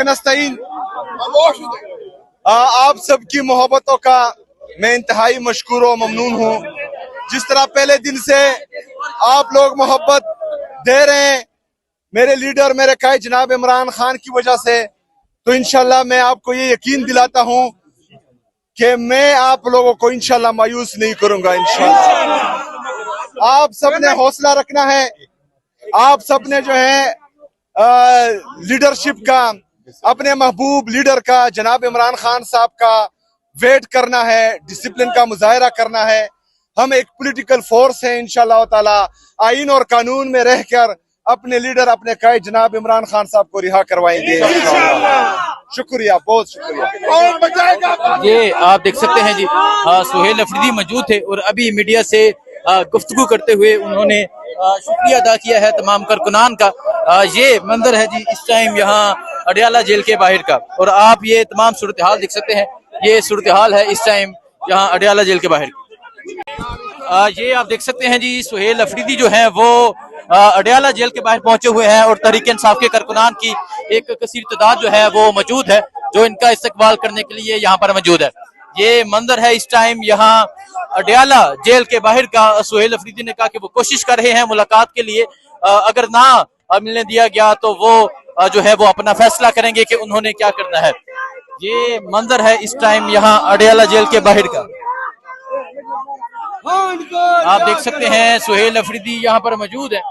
नस्तईन आप सबकी मोहब्बतों का मैं इंतहाई मशकूर और ममनून हूँ। जिस तरह पहले दिन से आप लोग मोहब्बत दे रहे हैं मेरे लीडर मेरे कायद जनाब इमरान खान की वजह से, तो इंशाल्लाह मैं आपको ये यकीन दिलाता हूँ कि मैं आप लोगों को इंशाल्लाह मायूस नहीं करूंगा। इंशाल्लाह आप सबने हौसला रखना है, आप सबने जो है लीडरशिप का, अपने महबूब लीडर का जनाब इमरान खान साहब का वेट करना है, डिसिप्लिन का मुजाहरा करना है। हम एक पॉलिटिकल फोर्स है, इंशाल्लाह ताला आईन और कानून में रहकर अपने लीडर अपने कायद जनाब इमरान खान साहब को रिहा करवाएंगे। शुक्रिया, बहुत शुक्रिया। ये आप देख सकते हैं जी, सुहेल अफरीदी मौजूद थे और अभी मीडिया से गुफ्तगू करते हुए उन्होंने शुक्रिया अदा किया है तमाम कारकुनान का। ये मंजर है जी इस टाइम यहाँ अडियाला जेल के बाहर का, और आप ये तमाम सूरत हाल देख सकते हैं। ये सूरत हाल है इस टाइम यहाँ अडियाला जेल के बाहर की। ये आप देख सकते हैं जी, सुहेल अफरीदी जो है वो अडियाला जेल के बाहर पहुंचे हुए हैं और तहरीक इंसाफ के कारकुनान की एक कसीर तादाद जो है वो मौजूद है, जो इनका इस्तकबाल करने के लिए यहाँ पर मौजूद है। ये मंजर है इस टाइम यहाँ अडियाला जेल के बाहर का। सुहेल अफरीदी ने कहा कि वो कोशिश कर रहे हैं मुलाकात के लिए, अगर ना मिलने दिया गया तो वो जो है वो अपना फैसला करेंगे कि उन्होंने क्या करना है। ये मंजर है इस टाइम यहाँ अडियाला जेल के बाहर का। आप देख सकते हैं सुहेल अफरीदी यहाँ पर मौजूद है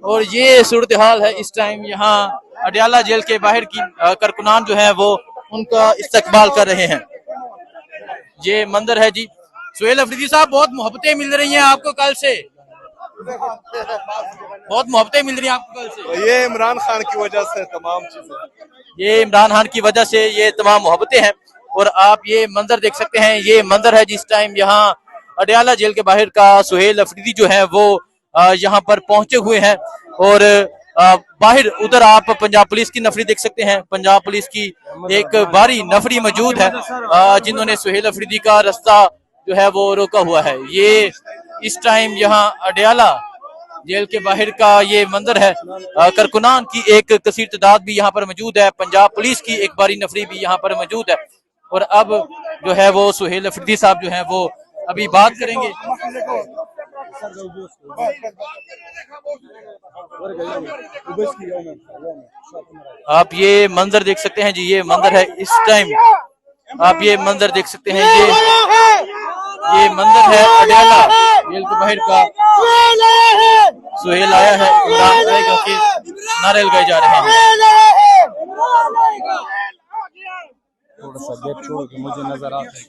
और ये सूरत हाल है इस टाइम यहाँ अडियाला जेल के बाहर की। कारकुनान जो है वो उनका इस्तकबाल कर रहे हैं। ये मंजर है जी। सुहेल अफरीदी साहब, बहुत मोहब्बतें मिल रही हैं आपको कल से, बहुत मोहब्बतें मिल रही हैं आपको कल से। ये इमरान खान की वजह से तमाम चीजें, ये इमरान खान की वजह से ये तमाम मोहब्बतें हैं। और आप ये मंजर देख सकते हैं, ये मंजर है जिस टाइम यहाँ अडियाला जेल के बाहर का। सुहेल अफरीदी जो है वो यहाँ पर पहुंचे हुए हैं और बाहर उधर आप पंजाब पुलिस की नफरी देख सकते हैं। पंजाब पुलिस की एक भारी नफरी मौजूद है जिन्होंने सुहेल अफरीदी का रास्ता जो है वो रोका हुआ है। ये इस टाइम यहाँ अडियाला जेल के बाहर का ये मंजर है। कारकुनान की एक कसीर तादाद भी यहाँ पर मौजूद है। पंजाब पुलिस की एक भारी नफरी भी यहाँ पर मौजूद है। और अब जो है वो सुहेल अफरीदी साहब जो है वो अभी बात करेंगे। आप ये मंजर देख सकते हैं जी, ये मंजर है इस टाइम। आप ये मंजर देख सकते हैं, ये मंजर है अडियाला जेल के बाहर का। सुहेल आया है, इमरान आएगा कि नारे लगाए जा रहे हैं। थोड़ा सा गेट छोड़ो कि मुझे नजर आता है।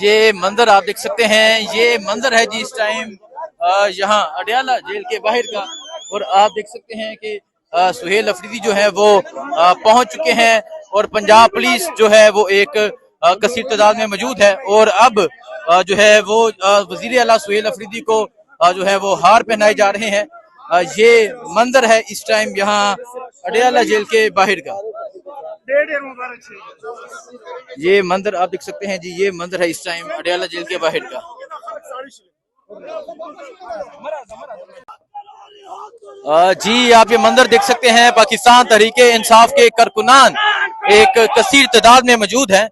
ये मंजर आप देख सकते हैं, ये मंजर है जी इस टाइम यहाँ अडियाला जेल के बाहर का। और आप देख सकते हैं कि सुहेल अफरीदी जो है वो पहुंच चुके हैं और पंजाब पुलिस जो है वो एक कसीर तादाद में मौजूद है। और अब जो है वो वजीर आला सुहेल अफरीदी को जो है वो हार पहनाए जा रहे हैं। ये मंजर है इस टाइम यहाँ अडियाला जेल के बाहर का। ये मंजर आप देख सकते हैं जी, ये मंजर है इस टाइम अडियाला जेल के बाहर का। जी आप ये मंजर देख सकते हैं, पाकिस्तान तहरीके इंसाफ के कारकुनान एक कसीर तादाद में मौजूद है।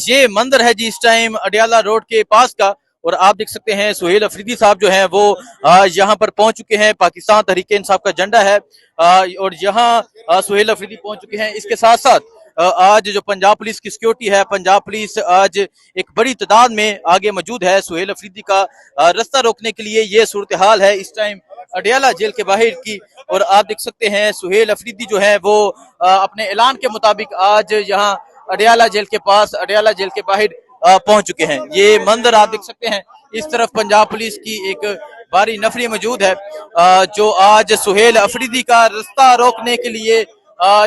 ये मंजर है जी इस टाइम अडियाला रोड के पास का। और आप देख सकते हैं सुहेल अफरीदी साहब जो हैं वो यहाँ पर पहुंच चुके हैं। पाकिस्तान तहरीके इंसाफ का झंडा है और यहाँ सुहेल अफरीदी पहुंच चुके हैं। इसके साथ साथ आज जो पंजाब पुलिस की सिक्योरिटी है, पंजाब पुलिस आज एक बड़ी तादाद में आगे मौजूद है सुहेल अफरीदी का रास्ता रोकने के लिए। ये सूरत हाल है इस टाइम अडियाला जेल के बाहर की। और आप देख सकते हैं सुहेल अफरीदी जो है वो अपने ऐलान के मुताबिक आज यहाँ अडियाला जेल के पास, अडियाला जेल के बाहर पहुंच चुके हैं। ये मंजर आप देख सकते हैं, इस तरफ पंजाब पुलिस की एक भारी नफरी मौजूद है जो आज सुहेल अफरीदी का रास्ता रोकने के लिए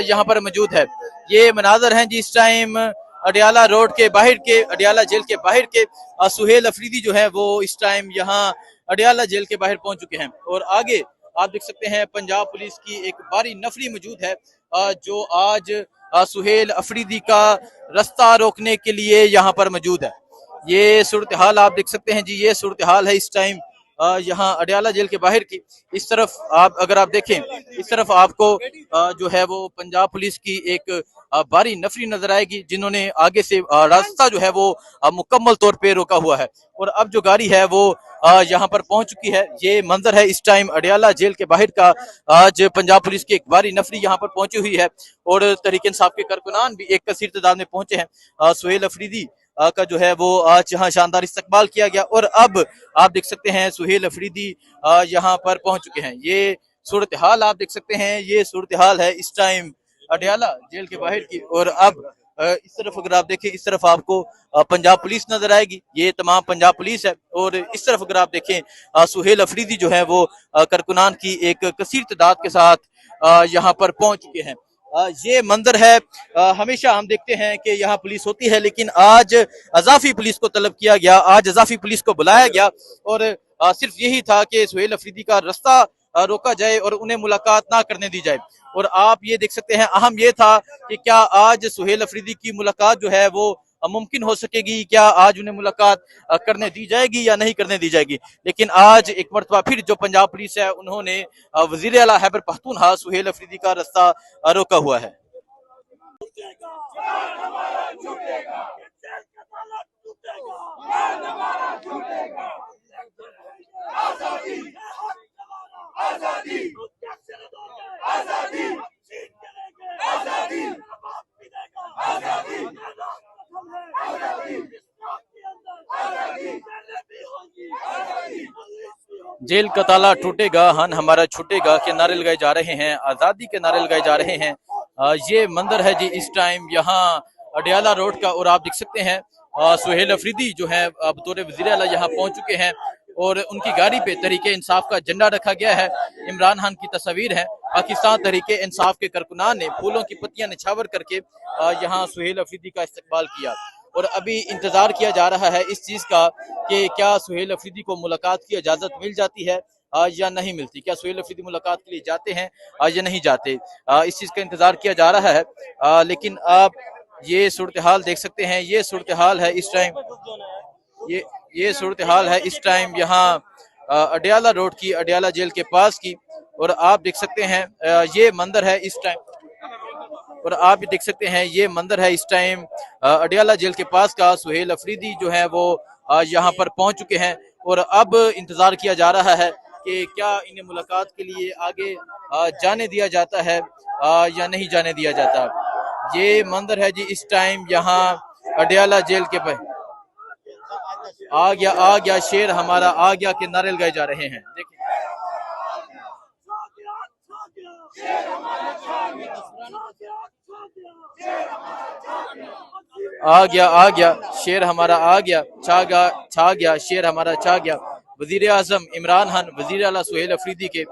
यहाँ पर मौजूद है। ये मनाजर हैं जी इस टाइम अडियाला रोड के बाहर के, अडियाला जेल के बाहर के। सुहेल अफरीदी जो है वो इस टाइम यहाँ अडियाला जेल के बाहर पहुंच चुके हैं। और आगे आप देख सकते हैं पंजाब पुलिस की एक भारी नफरी मौजूद है जो आज सुहेल अफरीदी का रास्ता रोकने के लिए यहाँ पर मौजूद है। ये सूरत हाल आप देख सकते हैं जी, ये सूरत हाल है इस टाइम यहाँ अडयाला जेल के बाहर की। इस तरफ आप अगर आप देखें, इस तरफ आपको जो है वो पंजाब पुलिस की एक भारी नफरी नजर आएगी, जिन्होंने आगे से रास्ता जो है वो मुकम्मल तौर पे रोका हुआ है। और अब जो गाड़ी है वो यहाँ पर पहुंच चुकी है। ये मंजर है इस टाइम अडयाला जेल के बाहर का। आज पंजाब पुलिस की एक भारी नफरी यहाँ पर पहुंची हुई है और तहरीक इंसाफ के कारकुनान भी एक कसीर तादाद में पहुंचे हैं। सुहेल अफरीदी का जो है वो आज यहाँ शानदार इस्तकबाल किया गया और अब आप देख सकते हैं सुहेल अफरीदी यहाँ पर पहुंच चुके हैं। ये सूरत हाल आप देख सकते हैं, ये सूरत हाल है इस टाइम अडयाला जेल के बाहर की। और अब इस तरफ अगर आप देखें, इस तरफ आपको पंजाब पुलिस नजर आएगी, ये तमाम पंजाब पुलिस है। और इस तरफ अगर आप देखें सुहेल अफरीदी जो है वो कारकुनान की एक कसीर तादाद के साथ यहाँ पर पहुंच चुके हैं। ये मंजर है, हमेशा हम देखते हैं कि यहाँ पुलिस होती है, लेकिन आज अजाफी पुलिस को तलब किया गया, आज अजाफी पुलिस को बुलाया गया और सिर्फ यही था कि सुहेल अफरीदी का रास्ता रोका जाए और उन्हें मुलाकात ना करने दी जाए। और आप ये देख सकते हैं, अहम ये था कि क्या आज सुहेल अफरीदी की मुलाकात जो है वो मुमकिन हो सकेगी, क्या आज उन्हें मुलाकात करने दी जाएगी या नहीं करने दी जाएगी। लेकिन आज एक मरतबा फिर जो पंजाब पुलिस है उन्होंने वजीर आला खैबर पख्तूनख्वा सुहेल अफरीदी का रास्ता रोका हुआ है। जेल का ताला टूटेगा, हन हमारा छूटेगा के नारे लगाए जा रहे हैं, आजादी के नारे लगाए जा रहे हैं। ये मंदिर है जी इस टाइम यहाँ अडयाला रोड का। और आप देख सकते हैं सुहेल अफरीदी जो है बतौर वज़ीर आला यहाँ पहुंच चुके हैं और उनकी गाड़ी पे तहरीके इंसाफ का झंडा रखा गया है। इमरान खान की तस्वीर है। पाकिस्तान तहरीके इंसाफ के कारकुनान ने फूलों की पत्तियां निछावर करके यहाँ सुहेल अफरीदी का इस्तकबाल किया और अभी इंतजार किया जा रहा है इस चीज का कि क्या सुहेल अफरीदी को मुलाकात की इजाजत मिल जाती है या नहीं मिलती, क्या सुहेल अफरीदी मुलाकात के लिए जाते हैं या नहीं जाते। इस चीज का इंतजार किया जा रहा है। लेकिन आप ये सूरत हाल देख सकते हैं, ये सूरत हाल है इस टाइम, ये सूरत हाल है इस टाइम यहाँ अडयाला रोड की, अडयाला जेल के पास की। और आप देख सकते हैं ये मंदिर है इस टाइम, और आप भी देख सकते हैं ये मंदिर है इस टाइम अडयाला जेल के पास का। सुहेल अफरीदी जो है वो यहाँ पर पहुंच चुके हैं और अब इंतजार किया जा रहा है कि क्या इन्हें मुलाकात के लिए आगे जाने दिया जाता है या नहीं जाने दिया जाता। ये मंदिर है जी इस टाइम यहाँ अडयाला जेल के पास। आ गया शेर हमारा आ गया के नारे लगाए जा रहे हैं। देखिए आ गया शेर हमारा आ गया, छा गया शेर हमारा छा गया। वजीर आजम इमरान खान, वजीर आला सुहेल अफरीदी के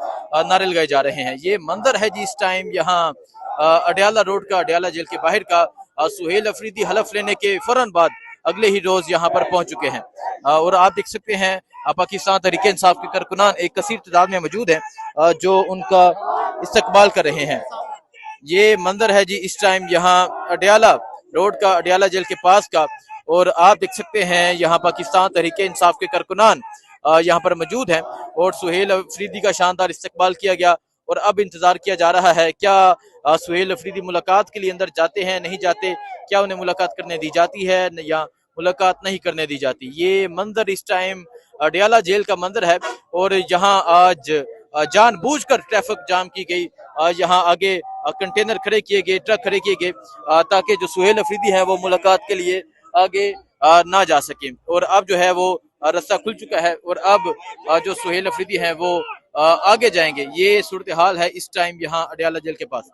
नारे लगाए जा रहे हैं। ये मंदिर है जी इस टाइम यहाँ अडयाला रोड का, अडयाला जेल के बाहर का। सुहेल अफरीदी हलफ लेने के फौरन बाद अगले ही रोज यहाँ पर पहुंच चुके हैं। और आप देख सकते हैं पाकिस्तान तहरीके इंसाफ के कारकुनान एक कसीर तादाद में मौजूद हैं जो उनका इस्तकबाल कर रहे हैं। ये मंदिर है जी इस टाइम यहाँ अडयाला रोड का, अडयाला जेल के पास का। और आप देख सकते हैं यहाँ पाकिस्तान तहरीके इंसाफ के कारकुनान यहाँ पर मौजूद हैं और सुहेल अफरीदी का शानदार इस्तकबाल किया गया। और अब इंतजार किया जा रहा है क्या सुहेल अफरीदी मुलाकात के लिए अंदर जाते हैं नहीं जाते, क्या उन्हें मुलाकात करने दी जाती है या मुलाकात नहीं करने दी जाती। ये मंदिर इस टाइम अडयाला जेल का मंदिर है और यहाँ आज जानबूझकर ट्रैफिक जाम की गई, यहाँ आगे कंटेनर खड़े किए गए, ट्रक खड़े किए गए ताकि जो सुहेल अफरीदी है वो मुलाकात के लिए आगे ना जा सके। और अब जो है वो रास्ता खुल चुका है और अब जो सुहेल अफरीदी है वो आगे जाएंगे। ये सूरत हाल है इस टाइम यहाँ अडयाला जेल के पास।